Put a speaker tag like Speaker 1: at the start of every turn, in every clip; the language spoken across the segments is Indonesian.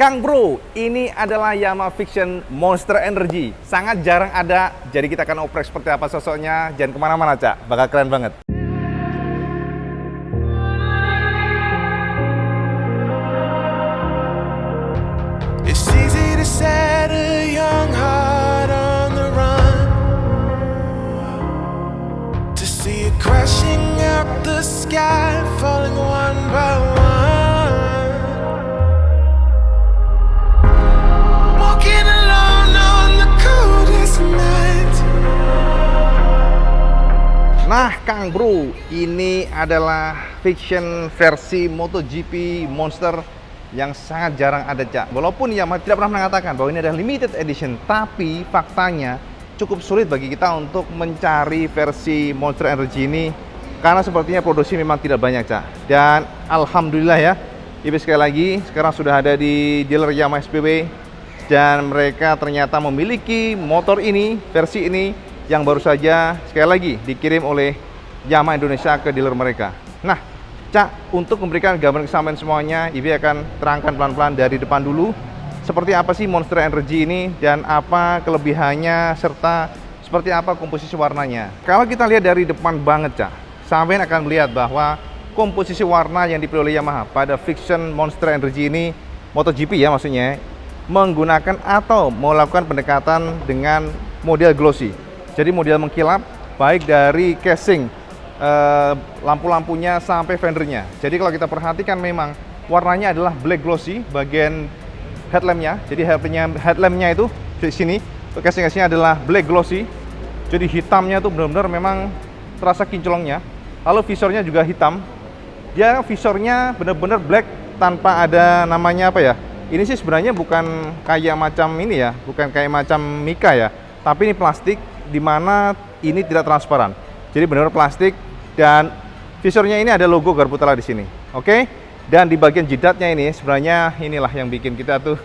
Speaker 1: Kang Bro, ini adalah Yamaha Vision Monster Energy. Sangat jarang ada, jadi kita akan oprek seperti apa sosoknya. Jangan kemana-mana, Cak. Bakal keren banget.
Speaker 2: It's easy to set a young heart on the run, to see it crashing out the sky, falling one by one, walking alone on the coldest night.
Speaker 1: Nah, Kang Bro, ini adalah Vision versi MotoGP Monster yang sangat jarang ada, Cak. Walaupun Yamaha tidak pernah mengatakan bahwa ini adalah limited edition, tapi faktanya cukup sulit bagi kita untuk mencari versi Monster Energy ini karena sepertinya produksi memang tidak banyak, Cak. Dan alhamdulillah ya, ini sekali lagi sekarang sudah ada di dealer Yamaha SPW dan mereka ternyata memiliki motor ini, versi ini yang baru saja sekali lagi dikirim oleh Yamaha Indonesia ke dealer mereka. Nah, Cak, untuk memberikan gambaran kesamaan semuanya, Ibi akan terangkan pelan-pelan dari depan dulu. Seperti apa sih Monster Energy ini dan apa kelebihannya serta seperti apa komposisi warnanya. Kalau kita lihat dari depan banget, Cak, sampean akan melihat bahwa komposisi warna yang dipilih oleh Yamaha pada Vision Monster Energy ini, MotoGP ya maksudnya, menggunakan atau melakukan pendekatan dengan model glossy. Jadi model mengkilap, baik dari casing, lampu-lampunya sampai fendernya. Jadi kalau kita perhatikan memang warnanya adalah black glossy bagian headlampnya. Jadi headlampnya itu di sini casing-casingnya adalah black glossy. Jadi hitamnya tuh benar-benar memang terasa kinclongnya. Lalu visornya juga hitam. Dia visornya benar-benar black tanpa ada namanya apa ya? Ini sih sebenarnya bukan kayak macam ini ya, bukan kayak macam Mika ya. Tapi ini plastik di mana ini tidak transparan. Jadi benar-benar plastik dan visornya ini ada logo Garbutala di sini. Oke? Dan di bagian jidatnya ini sebenarnya inilah yang bikin kita tuh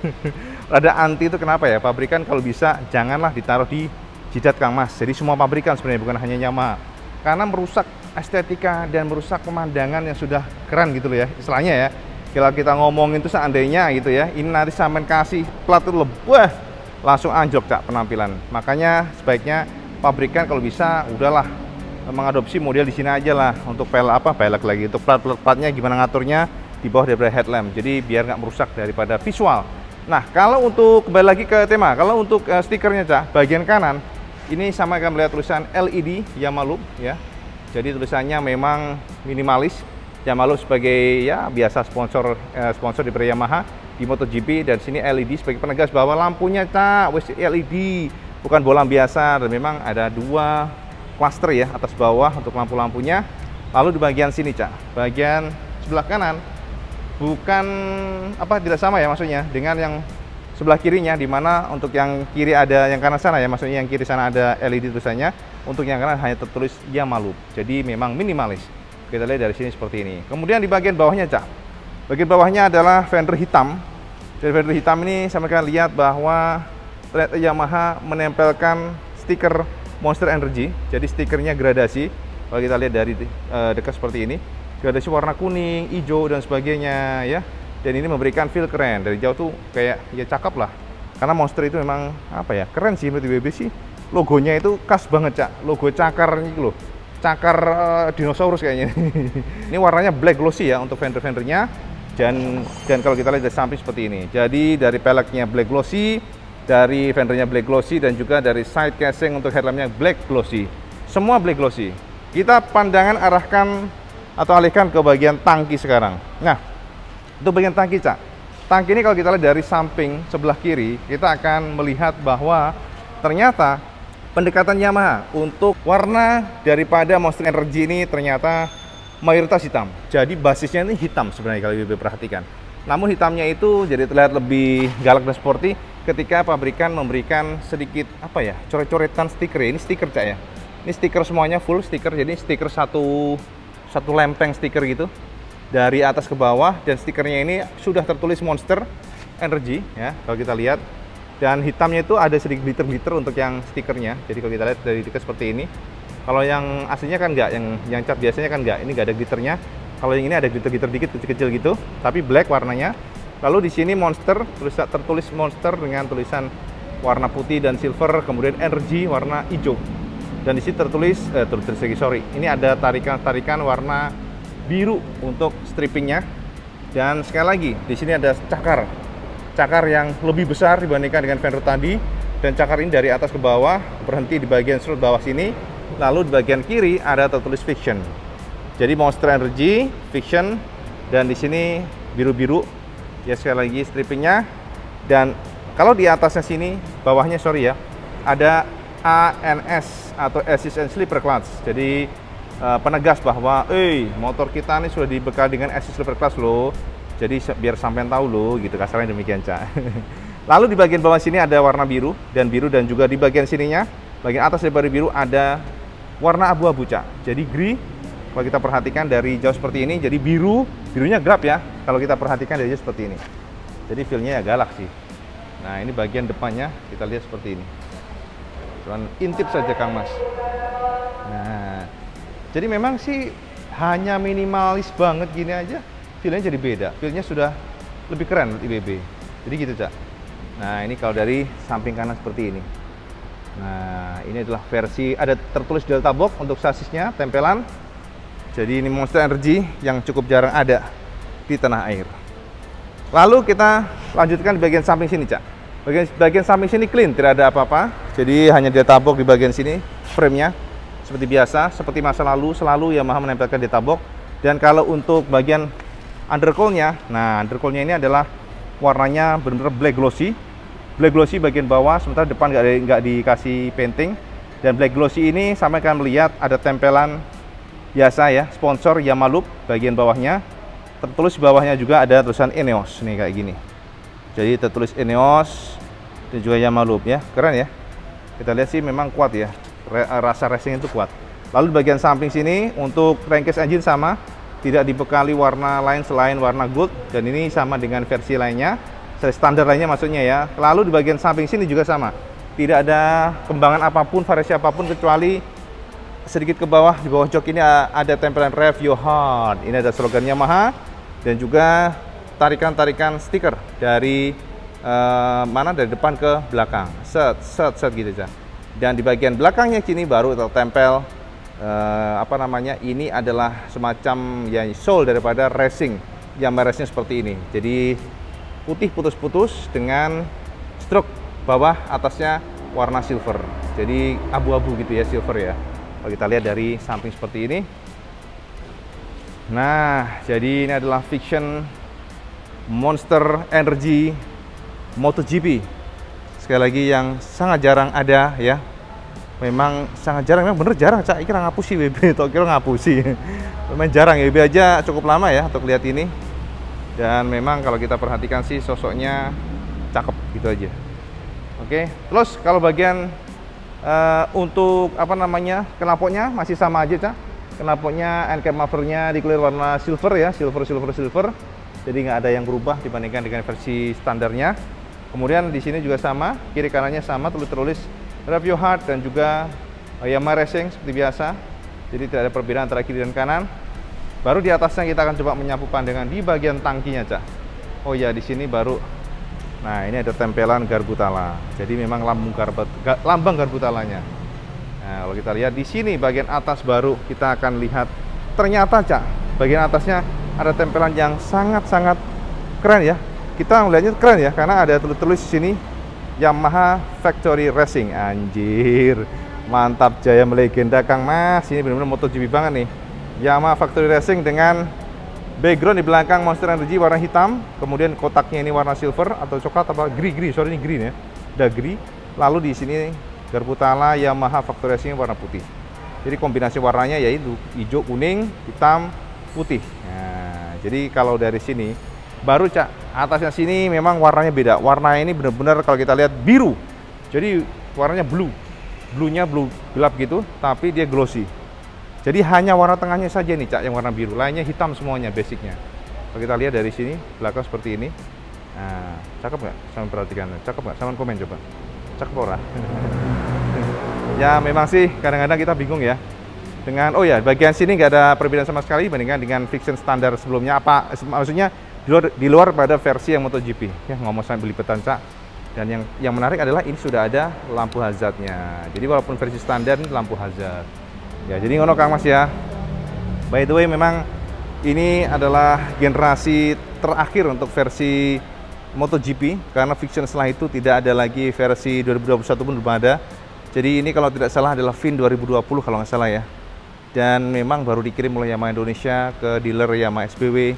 Speaker 1: rada anti itu kenapa ya? Pabrikan kalau bisa janganlah ditaruh di jidat Kang Mas. Jadi semua pabrikan sebenarnya bukan hanya Yamaha. Karena merusak estetika dan merusak pemandangan yang sudah keren gitu loh ya. Istilahnya ya. Kalau kita ngomongin itu seandainya gitu ya, ini nanti sampean kasih plat itu wah, langsung anjlok, Cak, penampilan. Makanya sebaiknya pabrikan kalau bisa udahlah mengadopsi model di sini aja lah untuk pelek lagi untuk platnya gimana ngaturnya di bawah daripada headlamp, jadi biar nggak merusak daripada visual. Nah, kalau untuk kembali lagi ke tema, kalau untuk stikernya, Cak, bagian kanan ini sama akan melihat tulisan LED Yamaha Loop ya. Jadi tulisannya memang minimalis. Yamaha Loop sebagai ya biasa sponsor di Yamaha di MotoGP, dan sini LED sebagai penegas bahwa lampunya, Cak, wis LED bukan bolam biasa, dan memang ada dua cluster ya atas bawah untuk lampu-lampunya. Lalu di bagian sini, Cak, bagian sebelah kanan bukan tidak sama ya maksudnya dengan yang sebelah kirinya, di mana untuk yang kiri ada yang kanan sana ya, maksudnya yang kiri sana ada LED tulisannya, untuk yang kanan hanya tertulis Yamaha Loop. Jadi memang minimalis. Kita lihat dari sini seperti ini. Kemudian di bagian bawahnya, Cak, bagian bawahnya adalah fender hitam. Dari fender hitam ini sama kalian lihat bahwa ternyata Yamaha menempelkan stiker Monster Energy. Jadi stikernya gradasi. Kalau kita lihat dari dekat seperti ini, gradasi warna kuning, hijau dan sebagainya ya. Dan ini memberikan feel keren. Dari jauh tuh kayak ya cakep lah. Karena Monster itu memang apa ya, keren sih menurut BB sih. Logonya itu khas banget, Cak. Logo cakar gitu loh. Cakar dinosaurus kayaknya. Ini warnanya black glossy ya untuk fender-fendernya. Dan kalau kita lihat dari samping seperti ini. Jadi dari peleknya black glossy, dari fendernya black glossy, dan juga dari side casing untuk headlampnya black glossy. Semua black glossy. Kita pandangan arahkan atau alihkan ke bagian tangki sekarang. Nah, untuk bagian tangki, Cak. Tangki ini kalau kita lihat dari samping sebelah kiri, kita akan melihat bahwa ternyata pendekatan Yamaha untuk warna daripada Monster Energy ini ternyata mayoritas hitam. Jadi basisnya ini hitam sebenarnya kalau Ibu perhatikan. Namun hitamnya itu jadi terlihat lebih galak dan sporty ketika pabrikan memberikan sedikit coret-coretan stiker. Ini stiker, Cak, ya. Ini stiker semuanya full stiker. Jadi stiker satu lempeng stiker gitu dari atas ke bawah, dan stikernya ini sudah tertulis Monster Energy ya kalau kita lihat. Dan hitamnya itu ada sedikit glitter-glitter untuk yang stikernya. Jadi kalau kita lihat dari dekat seperti ini. Kalau yang aslinya kan enggak, yang cat biasanya kan enggak. Ini enggak ada glitternya. Kalau yang ini ada glitter-glitter dikit kecil-kecil gitu, tapi black warnanya. Lalu di sini Monster, tertulis Monster dengan tulisan warna putih dan silver, kemudian Energy warna hijau. Dan di sini tertulis, ini ada tarikan warna biru untuk strippingnya. Dan sekali lagi, di sini ada cakar yang lebih besar dibandingkan dengan Fender tadi. Dan cakar ini dari atas ke bawah, berhenti di bagian strut bawah sini. Lalu di bagian kiri ada tertulis Fiction. Jadi Monster Energy, Fiction, dan di sini biru-biru. Ya sekali lagi strippingnya. Dan kalau di atasnya sini, bawahnya ada ANS atau Assist and Slipper Clutch. Jadi penegas bahwa motor kita ini sudah dibekali dengan Assist Slipper Clutch loh. Jadi biar sampean tahu loh, gitu kasarnya demikian, Cak. Lalu di bagian bawah sini ada warna biru dan juga di bagian sininya, bagian atas dari biru ada warna abu-abu, Cak. Jadi grey. Kalau kita perhatikan dari jauh seperti ini, jadi birunya gelap ya. Kalau kita perhatikan dari jauh seperti ini. Jadi feel-nya ya galak sih. Nah, ini bagian depannya kita lihat seperti ini. Cuman intip saja Kang Mas. Nah, jadi memang sih hanya minimalis banget gini aja, feel-nya jadi beda. Feel-nya sudah lebih keren IBB. Jadi gitu, Cak. Nah, ini kalau dari samping kanan seperti ini. Nah, ini adalah versi, ada tertulis Delta Box untuk sasisnya, tempelan. Jadi ini Monster Energy yang cukup jarang ada di tanah air. Lalu kita lanjutkan di bagian samping sini, Cak. Bagian samping sini clean, tidak ada apa-apa. Jadi hanya Delta Box di bagian sini, frame-nya seperti biasa, seperti masa lalu selalu Yamaha menempelkan Delta Box. Dan kalau untuk bagian undercoil-nya, nah undercoil-nya ini adalah warnanya benar-benar black glossy. Black glossy bagian bawah, sementara depan nggak dikasih painting. Dan black glossy ini sampai kalian melihat ada tempelan biasa ya, sponsor Yamaha Loop bagian bawahnya. Tertulis di bawahnya juga ada tulisan Ineos nih kayak gini. Jadi tertulis Ineos dan juga Yamaha Loop ya, keren ya. Kita lihat sih memang kuat ya, rasa racing itu kuat. Lalu di bagian samping sini untuk crankcase engine sama, tidak dibekali warna lain selain warna gold, dan ini sama dengan versi lainnya, standar lainnya maksudnya ya. Lalu di bagian samping sini juga sama, tidak ada kembangan apapun, variasi apapun, kecuali sedikit ke bawah, di bawah jok ini ada tempelan Rev Your Heart. Ini ada slogan Yamaha dan juga tarikan-tarikan stiker dari dari depan ke belakang, set gitu aja. Dan di bagian belakangnya sini baru tertempel ini adalah semacam ya soul daripada racing, Yamaha racing seperti ini. Jadi putih putus-putus dengan stroke bawah atasnya warna silver. Jadi abu-abu gitu ya, silver ya. Kalau kita lihat dari samping seperti ini. Nah, jadi ini adalah Fiction Monster Energy MotoGP. Sekali lagi yang sangat jarang ada ya. Memang sangat jarang, memang bener jarang, Cak. Kira ngapusi WB, atau kira ngapusi. Memang jarang ya, WB aja cukup lama ya untuk lihat ini. Dan memang kalau kita perhatikan sih sosoknya cakep gitu aja. Oke, terus kalau bagian untuk knalpotnya masih sama aja, Cak. Knalpotnya end cap mufflernya di clear warna silver ya, silver. Jadi nggak ada yang berubah dibandingkan dengan versi standarnya. Kemudian di sini juga sama, kiri kanannya sama, tulis Rev Your Heart dan juga Yamaha Racing seperti biasa. Jadi tidak ada perbedaan antara kiri dan kanan. Baru di atasnya kita akan coba menyapu pandangan di bagian tangkinya, Cak. Oh ya, di sini baru. Nah, ini ada tempelan Garbutala. Jadi memang lambang Garbutalanya. Nah, kalau kita lihat di sini bagian atas baru kita akan lihat ternyata, Cak, bagian atasnya ada tempelan yang sangat-sangat keren ya. Kita melihatnya keren ya karena ada tulis di sini Yamaha Factory Racing. Anjir, mantap jaya melegenda Kang Mas. Ini benar-benar MotoGP banget nih. Yamaha Factory Racing dengan background di belakang Monster Energy warna hitam, kemudian kotaknya ini warna silver atau coklat apa green, sorry ini green ya, udah green. Lalu di sini Garbutala Yamaha Factory Racing warna putih. Jadi kombinasi warnanya yaitu hijau, kuning, hitam, putih. Nah, jadi kalau dari sini baru, Cak, atasnya sini memang warnanya beda. Warna ini benar-benar kalau kita lihat biru. Jadi warnanya bluenya blue gelap gitu, tapi dia glossy. Jadi hanya warna tengahnya saja nih, Cak, yang warna biru. Lainnya hitam semuanya basicnya. Kalau kita lihat dari sini, belakang seperti ini. Nah, cakep nggak? Sama perhatikan. Cakep nggak? Sama komen coba. Cakep ora? Ya memang sih kadang-kadang kita bingung ya. Dengan, oh ya, bagian sini nggak ada perbedaan sama sekali dibandingkan dengan Fiction standar sebelumnya. Maksudnya di luar pada versi yang MotoGP. Ya, ngomong sampai belipetan, Cak. Dan yang menarik adalah ini sudah ada lampu hazardnya. Jadi walaupun versi standar ini lampu hazard. Ya, jadi ngono Kang Mas ya. By the way, memang ini adalah generasi terakhir untuk versi MotoGP karena fiction setelah itu tidak ada lagi versi 2021 pun belum ada. Jadi ini kalau tidak salah adalah VIN 2020 kalau nggak salah ya. Dan memang baru dikirim oleh Yamaha Indonesia ke dealer Yamaha SBW,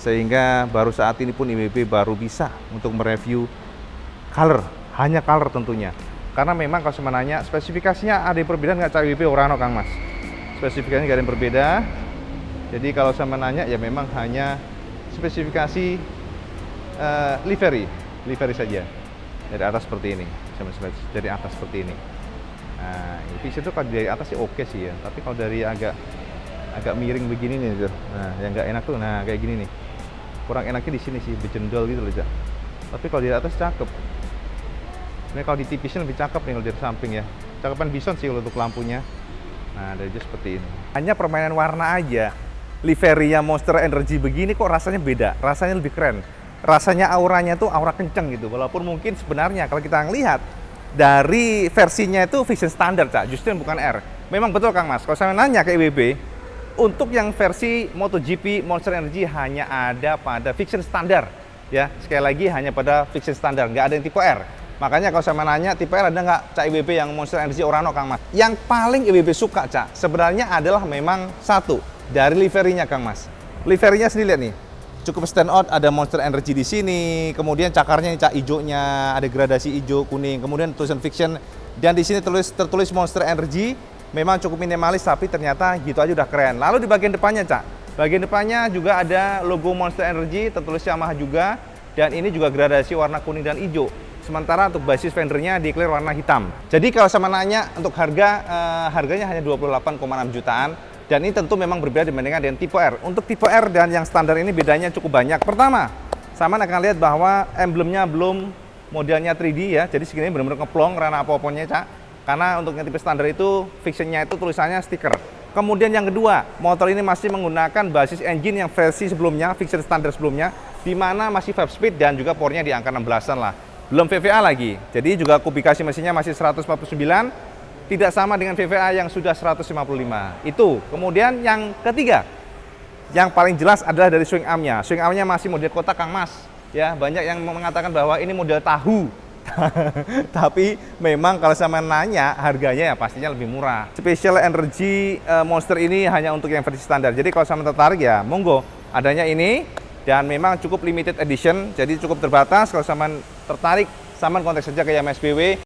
Speaker 1: sehingga baru saat ini pun IWB baru bisa untuk mereview color, hanya color tentunya. Karena memang kalau saya nanya spesifikasinya ada yang perbedaan nggak IWB Orano Kang Mas? Spesifikasinya nggak ada yang berbeda. Jadi kalau saya menanya ya memang hanya spesifikasi livery saja. Dari atas seperti ini, dari atas seperti ini. Nah, visi itu kalau dari atas sih oke sih ya, tapi kalau dari agak miring begini nih tuh, nah yang nggak enak tuh, nah kayak gini nih, kurang enaknya di sini sih, bejendol gitu loh, Cak. Tapi kalau dari atas cakep. Ini kalau ditipisin lebih cakep nih kalau dari samping ya, cakepan bison sih kalau untuk lampunya. Nah dari seperti ini. Hanya permainan warna aja, liverynya Monster Energy begini kok rasanya beda, rasanya lebih keren, rasanya auranya tuh aura kenceng gitu. Walaupun mungkin sebenarnya kalau kita ngelihat dari versinya itu Vision standar, Cak, justru bukan R. Memang betul Kang Mas, kalau saya nanya ke IWB, untuk yang versi MotoGP Monster Energy hanya ada pada Vision standar. Ya, sekali lagi hanya pada Vision standar, nggak ada yang tipe R. Makanya kalau saya nanya tipe R ada nggak, Cak, IWB yang Monster Energy Orano Kang Mas? Yang paling IWB suka, Cak, sebenarnya adalah memang satu, dari liverynya Kang Mas. Liverynya sendiri lihat nih, cukup stand out, ada Monster Energy di sini, kemudian cakarnya ini Cak hijaunya, ada gradasi hijau, kuning, kemudian tulisan Fiction, dan di sini tertulis Monster Energy, memang cukup minimalis tapi ternyata gitu aja udah keren. Lalu di bagian depannya, Cak, bagian depannya juga ada logo Monster Energy, tertulis Yamaha juga, dan ini juga gradasi warna kuning dan hijau. Sementara untuk basis fendernya declare warna hitam. Jadi kalau sama nanya untuk harganya hanya 28,6 jutaan. Dan ini tentu memang berbeda dibandingkan dengan tipe R. Untuk tipe R dan yang standar ini bedanya cukup banyak. Pertama, sama akan lihat bahwa emblemnya belum modelnya 3D ya. Jadi segini benar-benar ngeplong rana apa-apanya, Cak. Karena untuk yang tipe standar itu, fictionnya itu tulisannya stiker. Kemudian yang kedua, motor ini masih menggunakan basis engine yang versi sebelumnya, fiction standar sebelumnya, di mana masih 5 speed dan juga powernya di angka 16-an lah. Belum VVA lagi. Jadi juga kubikasi mesinnya masih 149. Tidak sama dengan VVA yang sudah 155. Itu. Kemudian yang ketiga, yang paling jelas adalah dari swing armnya. Swing armnya masih model kotak Kang Mas. Ya, banyak yang mengatakan bahwa ini model tahu. Tapi memang kalau saya nanya harganya ya pastinya lebih murah. Special Energy Monster ini hanya untuk yang versi standar. Jadi kalau sama tertarik ya monggo. Adanya ini dan memang cukup limited edition. Jadi cukup terbatas. Kalau sama tertarik, sama kontak saja ke Yamaha SBW.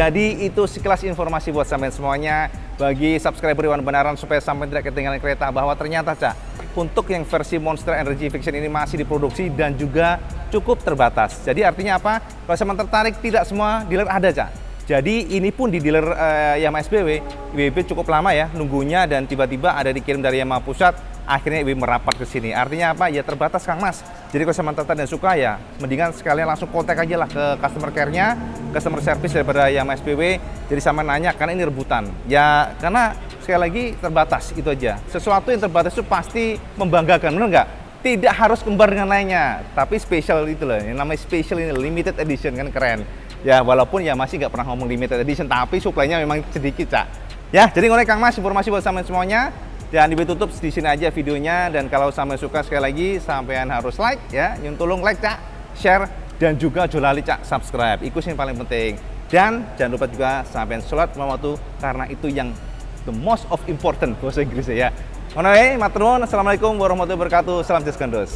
Speaker 1: Jadi itu sekilas informasi buat sampean semuanya. Bagi subscriber Iwan Benaran supaya sampean tidak ketinggalan kereta, bahwa ternyata Cak, untuk yang versi Monster Energy Vision ini masih diproduksi dan juga cukup terbatas. Jadi artinya apa? Kalau sampean tertarik, tidak semua dealer ada Cak. Jadi ini pun di dealer Yamaha SBW, IWB cukup lama ya nunggunya, dan tiba-tiba ada dikirim dari Yamaha Pusat, akhirnya IWB merapat ke sini. Artinya apa? Ya terbatas Kang Mas. Jadi kalau sampean tertarik dan suka ya, mendingan sekalian langsung kontak aja lah ke customer care-nya, customer service daripada Yamaha SBW. Jadi sampean nanya, karena ini rebutan. Ya karena sekali lagi terbatas, itu aja. Sesuatu yang terbatas itu pasti membanggakan, benar nggak? Tidak harus kembar dengan lainnya, tapi spesial itu loh. Yang namanya spesial ini, limited edition, kan keren. Ya walaupun ya masih nggak pernah ngomong limited edition, tapi suplainya memang sedikit Cak. Ya jadi ngomongin Kang Mas, informasi buat sampean semuanya. Dan ditutup di sini aja videonya, dan kalau sampean suka sekali lagi sampean harus like ya, tolong like Cak, share, dan juga jolali Cak subscribe. Itu yang paling penting. Dan jangan lupa juga sampean sholat lima waktu, karena itu yang the most of important bahasa Inggrisnya ya. Matur nuwun, assalamualaikum warahmatullahi wabarakatuh. Salam Just Gandos.